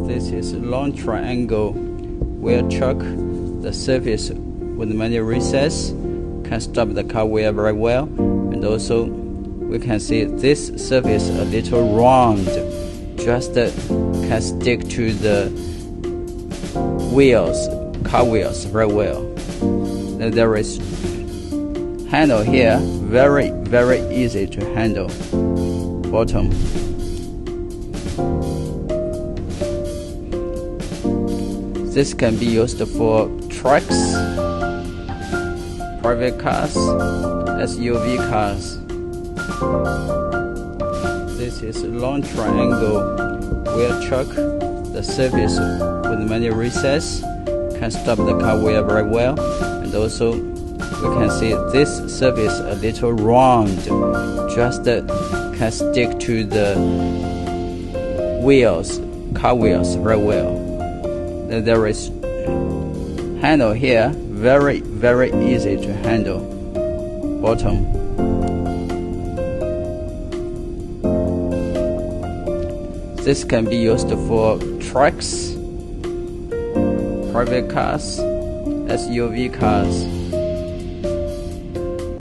This is a long triangle wheel chock. The surface with many recesses can stop the car wheel very well, and also we can see this surface a little round, just can stick to the wheels, car wheels very well. Then there is handle here, very easy to handle. Bottom. This can be used for trucks, private cars, SUV cars. This is a long triangle wheel chock. The surface with many recesses can stop the car wheel very well, and also we can see this surface a little round, just can stick to the wheels, car wheels very well. Then there is handle here, very easy to handle. Bottom. This can be used for trucks, private cars, SUV cars.